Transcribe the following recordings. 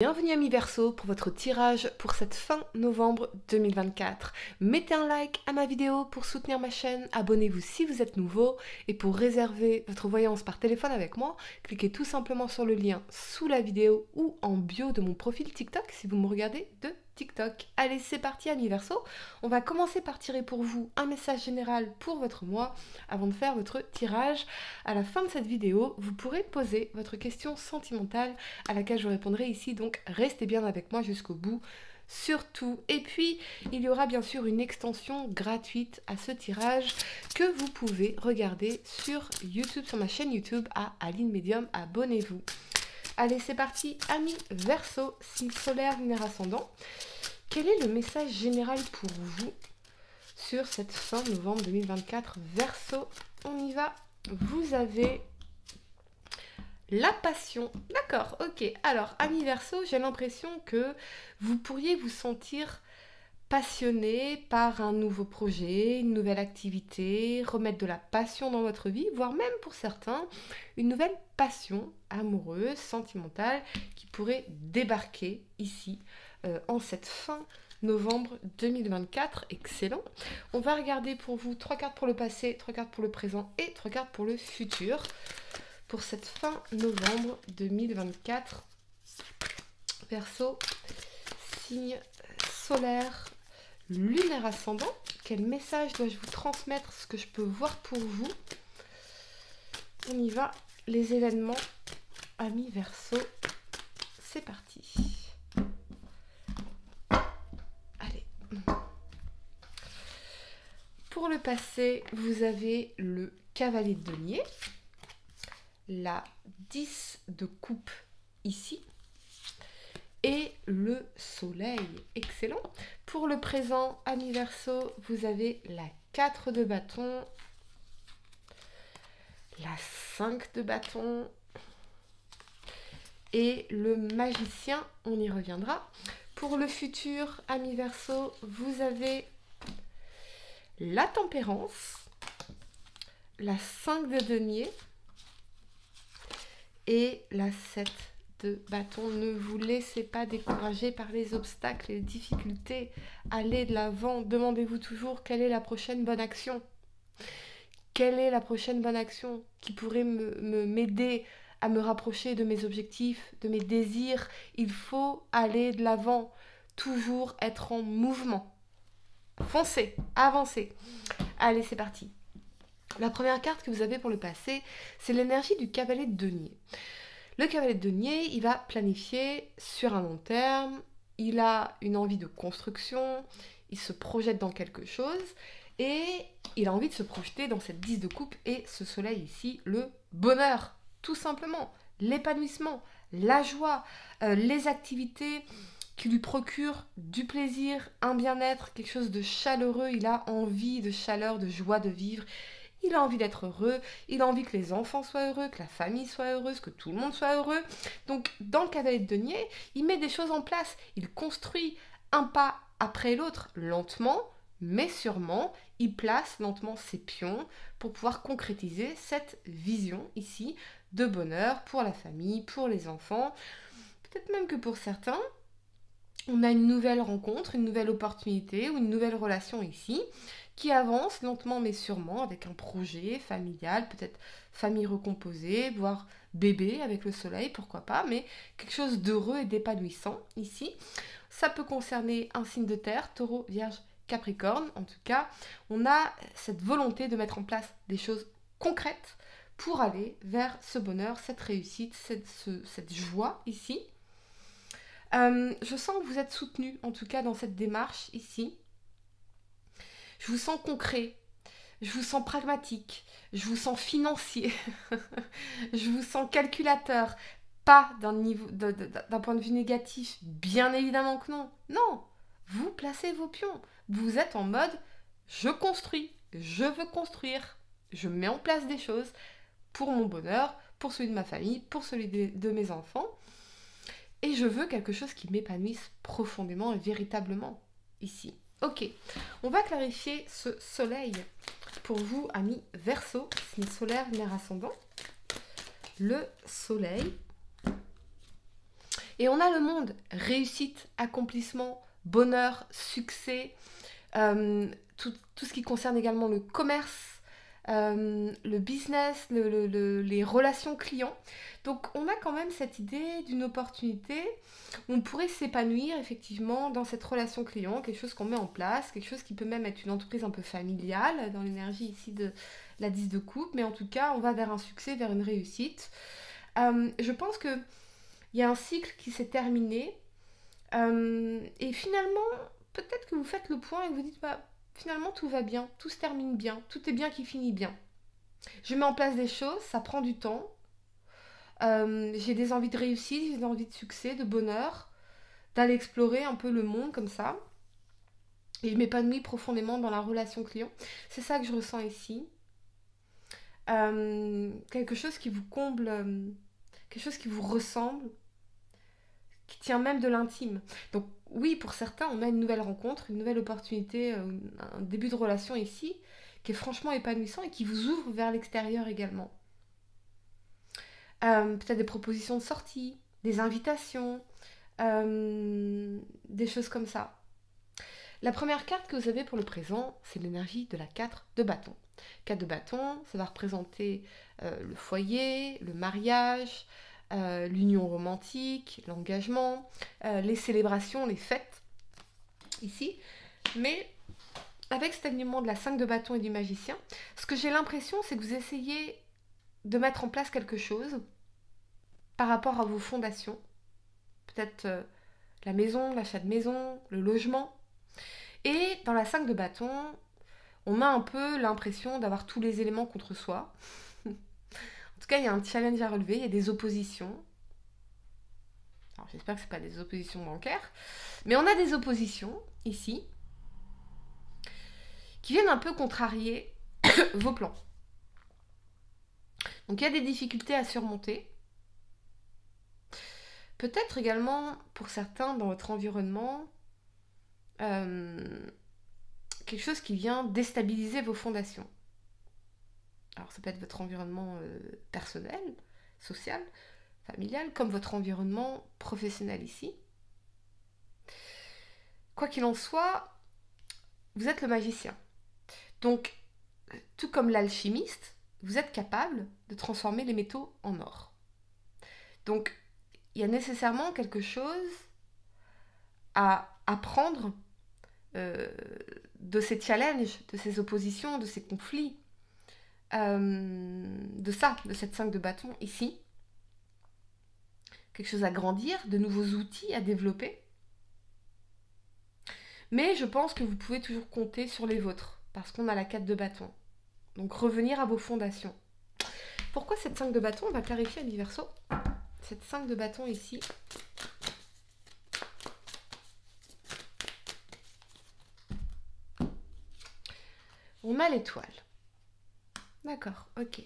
Bienvenue amis Verseau pour votre tirage pour cette fin novembre 2024. Mettez un like à ma vidéo pour soutenir ma chaîne, abonnez-vous si vous êtes nouveau et pour réserver votre voyance par téléphone avec moi, cliquez tout simplement sur le lien sous la vidéo ou en bio de mon profil TikTok si vous me regardez de TikTok. Allez, c'est parti amis Verseau, on va commencer par tirer pour vous un message général pour votre mois avant de faire votre tirage. À la fin de cette vidéo, vous pourrez poser votre question sentimentale à laquelle je répondrai ici, donc restez bien avec moi jusqu'au bout surtout. Et puis il y aura bien sûr une extension gratuite à ce tirage que vous pouvez regarder sur YouTube, sur ma chaîne YouTube à Aline Medium. Abonnez-vous. Allez, c'est parti amis Verseau, signe solaire, lunaire ascendant. Quel est le message général pour vous sur cette fin novembre 2024 Verseau? On y va. Vous avez la passion. D'accord, ok. Alors, amis Verseau, j'ai l'impression que vous pourriez vous sentir passionné par un nouveau projet, une nouvelle activité, remettre de la passion dans votre vie, voire même pour certains, une nouvelle passion amoureuse, sentimentale, qui pourrait débarquer ici en cette fin novembre 2024. Excellent. On va regarder pour vous 3 cartes pour le passé, 3 cartes pour le présent et 3 cartes pour le futur. Pour cette fin novembre 2024, Verseau, signe solaire, lunaire ascendant. Quel message dois-je vous transmettre, ce que je peux voir pour vous? On y va, les événements, amis Verseau, c'est parti. Allez. Pour le passé, vous avez le cavalier de denier, la 10 de coupe ici et le soleil. Excellent. Pour le présent, amis Verseau, vous avez la 4 de bâton, la 5 de bâton et le magicien. On y reviendra. Pour le futur, amis Verseau, vous avez la tempérance, la 5 de denier et la 7 de bâton. Ne vous laissez pas décourager par les obstacles et les difficultés. Allez de l'avant. Demandez-vous toujours quelle est la prochaine bonne action. Quelle est la prochaine bonne action qui pourrait m'aider à me rapprocher de mes objectifs, de mes désirs. Il faut aller de l'avant. Toujours être en mouvement. Foncez, avancez. Allez, c'est parti. La première carte que vous avez pour le passé, c'est l'énergie du cavalier de denier. Le cavalier de denier, il va planifier sur un long terme, il a une envie de construction, il se projette dans quelque chose et il a envie de se projeter dans cette 10 de coupe et ce soleil ici, le bonheur, tout simplement, l'épanouissement, la joie, les activités qui lui procurent du plaisir, un bien-être, quelque chose de chaleureux. Il a envie de chaleur, de joie de vivre. Il a envie d'être heureux, il a envie que les enfants soient heureux, que la famille soit heureuse, que tout le monde soit heureux. Donc, dans le cavalier de denier, il met des choses en place. Il construit un pas après l'autre, lentement, mais sûrement. Il place lentement ses pions pour pouvoir concrétiser cette vision ici de bonheur pour la famille, pour les enfants. Peut-être même que pour certains, on a une nouvelle rencontre, une nouvelle opportunité ou une nouvelle relation ici qui avance lentement mais sûrement avec un projet familial, peut-être famille recomposée, voire bébé avec le soleil, pourquoi pas, mais quelque chose d'heureux et d'épanouissant ici. Ça peut concerner un signe de terre, taureau, vierge, capricorne. En tout cas, on a cette volonté de mettre en place des choses concrètes pour aller vers ce bonheur, cette réussite, cette joie ici. Je sens que vous êtes soutenu, en tout cas dans cette démarche ici. Je vous sens concret, je vous sens pragmatique, je vous sens financier, je vous sens calculateur. Pas d'un point de vue négatif, bien évidemment que non. Non, vous placez vos pions. Vous êtes en mode, je construis, je veux construire. Je mets en place des choses pour mon bonheur, pour celui de ma famille, pour celui de mes enfants. Et je veux quelque chose qui m'épanouisse profondément et véritablement ici. Ok, on va clarifier ce soleil pour vous, amis Verseau, signe solaire, lunaire ascendant. Le soleil Et on a le monde, réussite, accomplissement, bonheur, succès, tout ce qui concerne également le commerce, le business, les relations clients. Donc on a quand même cette idée d'une opportunité où on pourrait s'épanouir effectivement dans cette relation client, quelque chose qu'on met en place, quelque chose qui peut même être une entreprise un peu familiale dans l'énergie ici de la 10 de coupe, mais en tout cas on va vers un succès, vers une réussite. Je pense qu'il y a un cycle qui s'est terminé et finalement peut-être que vous faites le point et que vous dites bah, finalement tout va bien, tout se termine bien, tout est bien qui finit bien. Je mets en place des choses, ça prend du temps. J'ai des envies de réussite, j'ai des envies de succès, de bonheur, d'aller explorer un peu le monde comme ça. Et je m'épanouis profondément dans la relation client. C'est ça que je ressens ici. Quelque chose qui vous comble, quelque chose qui vous ressemble, qui tient même de l'intime. Donc oui, pour certains, on a une nouvelle rencontre, une nouvelle opportunité, un début de relation ici, qui est franchement épanouissant et qui vous ouvre vers l'extérieur également. Peut-être des propositions de sortie, des invitations, des choses comme ça. La première carte que vous avez pour le présent, c'est l'énergie de la 4 de bâton. 4 de bâton, ça va représenter le foyer, le mariage, l'union romantique, l'engagement, les célébrations, les fêtes, ici. Mais avec cet alignement de la 5 de bâton et du magicien, ce que j'ai l'impression, c'est que vous essayez de mettre en place quelque chose par rapport à vos fondations. Peut-être la maison, l'achat de maison, le logement. Et dans la 5 de bâton, on a un peu l'impression d'avoir tous les éléments contre soi. En tout cas, il y a un challenge à relever, il y a des oppositions. Alors, j'espère que ce n'est pas des oppositions bancaires. Mais on a des oppositions, ici, qui viennent un peu contrarier vos plans. Donc, il y a des difficultés à surmonter. Peut-être également, pour certains, dans votre environnement, quelque chose qui vient déstabiliser vos fondations. Alors ça peut être votre environnement personnel, social, familial, comme votre environnement professionnel ici. Quoi qu'il en soit, vous êtes le magicien. Donc, tout comme l'alchimiste, vous êtes capable de transformer les métaux en or. Donc, il y a nécessairement quelque chose à apprendre de ces challenges, de ces oppositions, de ces conflits, de cette 5 de bâton ici. Quelque chose à grandir, de nouveaux outils à développer. Mais je pense que vous pouvez toujours compter sur les vôtres, parce qu'on a la 4 de bâton. Donc revenir à vos fondations. Pourquoi cette 5 de bâton? On va clarifier à diverso. Cette 5 de bâton ici. On a l'étoile. D'accord, ok.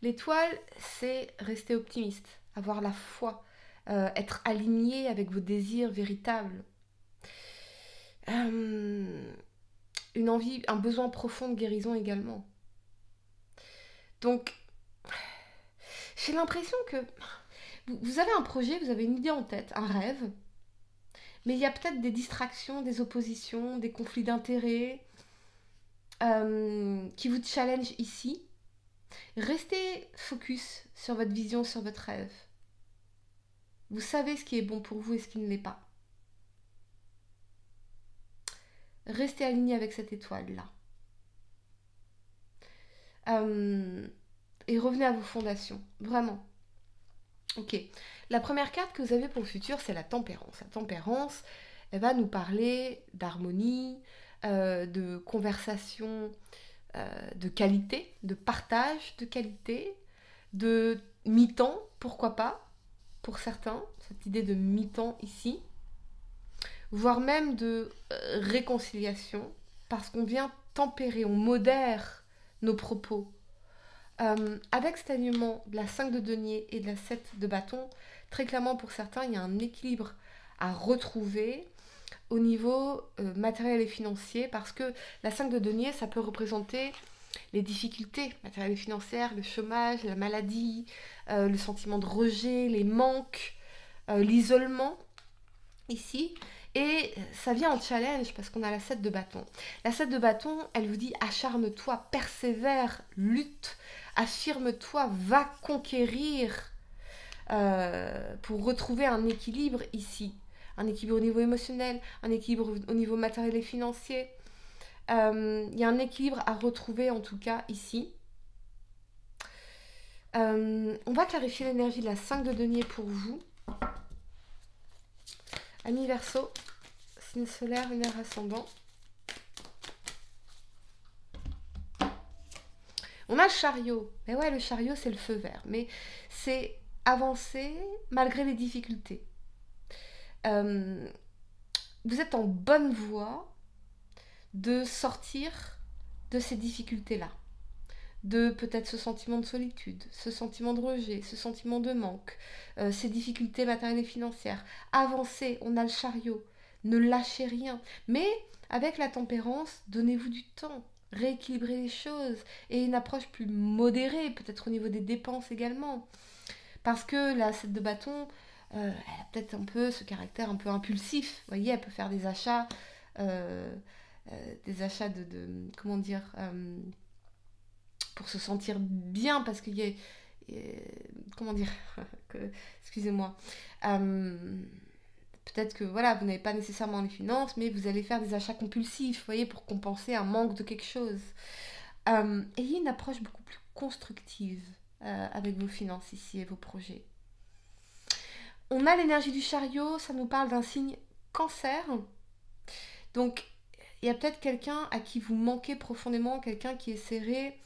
L'étoile, c'est rester optimiste, avoir la foi, être aligné avec vos désirs véritables. Une envie, un besoin profond de guérison également. Donc, j'ai l'impression que vous avez un projet, vous avez une idée en tête, un rêve, mais il y a peut-être des distractions, des oppositions, des conflits d'intérêts qui vous challengent ici. Restez focus sur votre vision, sur votre rêve. Vous savez ce qui est bon pour vous et ce qui ne l'est pas. Restez aligné avec cette étoile-là. Et revenez à vos fondations, vraiment. Ok, la première carte que vous avez pour le futur, c'est la tempérance. La tempérance, elle va nous parler d'harmonie, de conversation de qualité, de partage de qualité, de mi-temps, pourquoi pas, pour certains, cette idée de mi-temps ici, voire même de réconciliation, parce qu'on vient tempérer, on modère nos propos. Avec cet alignement de la 5 de denier et de la 7 de bâton, très clairement pour certains, il y a un équilibre à retrouver au niveau matériel et financier, parce que la 5 de denier, ça peut représenter les difficultés matérielles et financières, le chômage, la maladie, le sentiment de rejet, les manques, l'isolement ici. Et ça vient en challenge parce qu'on a la 7 de bâton. La 7 de bâton, elle vous dit acharne-toi, persévère, lutte, affirme-toi, va conquérir pour retrouver un équilibre ici. Un équilibre au niveau émotionnel, un équilibre au niveau matériel et financier. Il y a un équilibre à retrouver en tout cas ici. On va clarifier l'énergie de la 5 de denier pour vous. Amis Verseau, signe solaire, lunaire, ascendant. On a le chariot. Mais ouais, le chariot, c'est le feu vert. Mais c'est avancer malgré les difficultés. Vous êtes en bonne voie de sortir de ces difficultés-là. De peut-être ce sentiment de solitude, ce sentiment de rejet, ce sentiment de manque, ces difficultés matérielles et financières. Avancez, on a le chariot, ne lâchez rien. Mais avec la tempérance, donnez-vous du temps, rééquilibrez les choses et une approche plus modérée, peut-être au niveau des dépenses également. Parce que la 7 de bâton, elle a peut-être un peu ce caractère un peu impulsif. Vous voyez, elle peut faire des achats de comment dire, pour se sentir bien, parce qu'il y a comment dire, excusez-moi, peut-être que voilà, vous n'avez pas nécessairement les finances, mais vous allez faire des achats compulsifs, vous voyez, pour compenser un manque de quelque chose. Ayez une approche beaucoup plus constructive avec vos finances ici et vos projets. On a l'énergie du chariot, ça nous parle d'un signe cancer. Donc, il y a peut-être quelqu'un à qui vous manquez profondément, quelqu'un qui essaierait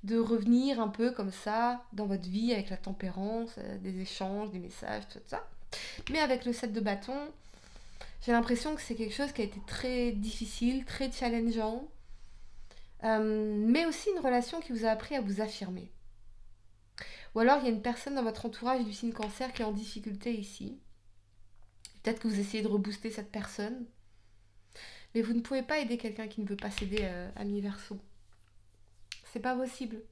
de revenir un peu comme ça dans votre vie avec la tempérance, des échanges, des messages, tout ça. Mais avec le 7 de bâton, j'ai l'impression que c'est quelque chose qui a été très difficile, très challengeant, mais aussi une relation qui vous a appris à vous affirmer. Ou alors il y a une personne dans votre entourage du signe cancer qui est en difficulté ici. Peut-être que vous essayez de rebooster cette personne, mais vous ne pouvez pas aider quelqu'un qui ne veut pas s'aider, ami Verseau. C'est pas possible.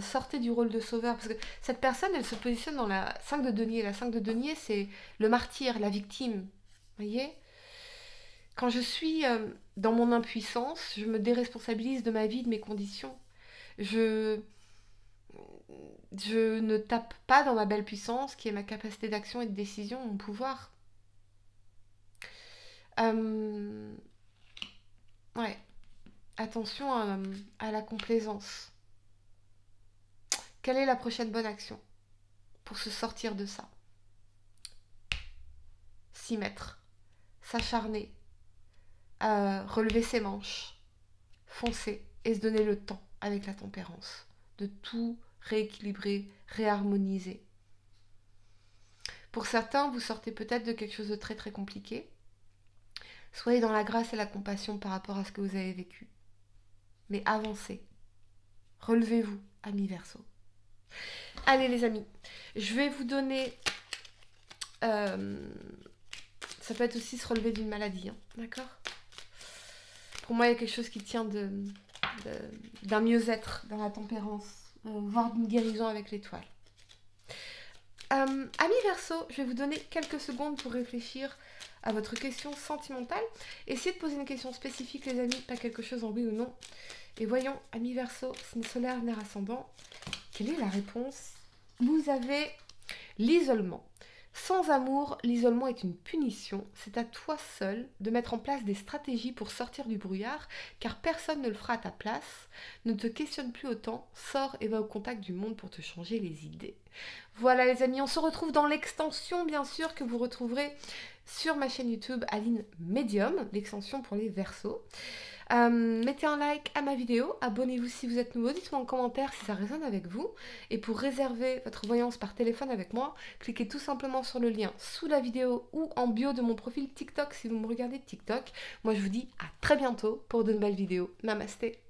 Sortez du rôle de sauveur, parce que cette personne, elle se positionne dans la 5 de denier. La 5 de denier, c'est le martyr, la victime. Vous voyez ? Quand je suis dans mon impuissance, je me déresponsabilise de ma vie, de mes conditions. Je ne tape pas dans ma belle puissance, qui est ma capacité d'action et de décision, mon pouvoir. Ouais. Attention à la complaisance. Quelle est la prochaine bonne action pour se sortir de ça? S'y mettre, s'acharner, relever ses manches, foncer et se donner le temps avec la tempérance de tout rééquilibrer, réharmoniser. Pour certains, vous sortez peut-être de quelque chose de très très compliqué. Soyez dans la grâce et la compassion par rapport à ce que vous avez vécu. Mais avancez. Relevez-vous, amis Verseau. Allez les amis, je vais vous donner... ça peut être aussi se relever d'une maladie, hein, d'accord? Pour moi, il y a quelque chose qui tient d'un mieux-être dans la tempérance, voire d'une guérison avec l'étoile. Amis Verseau, je vais vous donner quelques secondes pour réfléchir à votre question sentimentale. Essayez de poser une question spécifique les amis, pas quelque chose en oui ou non. Et voyons, amis Verseau, signe solaire, lunaire, ascendant, quelle est la réponse? Vous avez l'isolement. Sans amour, l'isolement est une punition. C'est à toi seul de mettre en place des stratégies pour sortir du brouillard, car personne ne le fera à ta place. Ne te questionne plus autant, sors et va au contact du monde pour te changer les idées. Voilà les amis, on se retrouve dans l'extension bien sûr que vous retrouverez sur ma chaîne YouTube Aline Medium, l'extension pour les Verseaux. Mettez un like à ma vidéo, abonnez-vous si vous êtes nouveau, dites-moi en commentaire si ça résonne avec vous. Et pour réserver votre voyance par téléphone avec moi, cliquez tout simplement sur le lien sous la vidéo ou en bio de mon profil TikTok si vous me regardez de TikTok. Moi je vous dis à très bientôt pour de nouvelles vidéos. Namasté.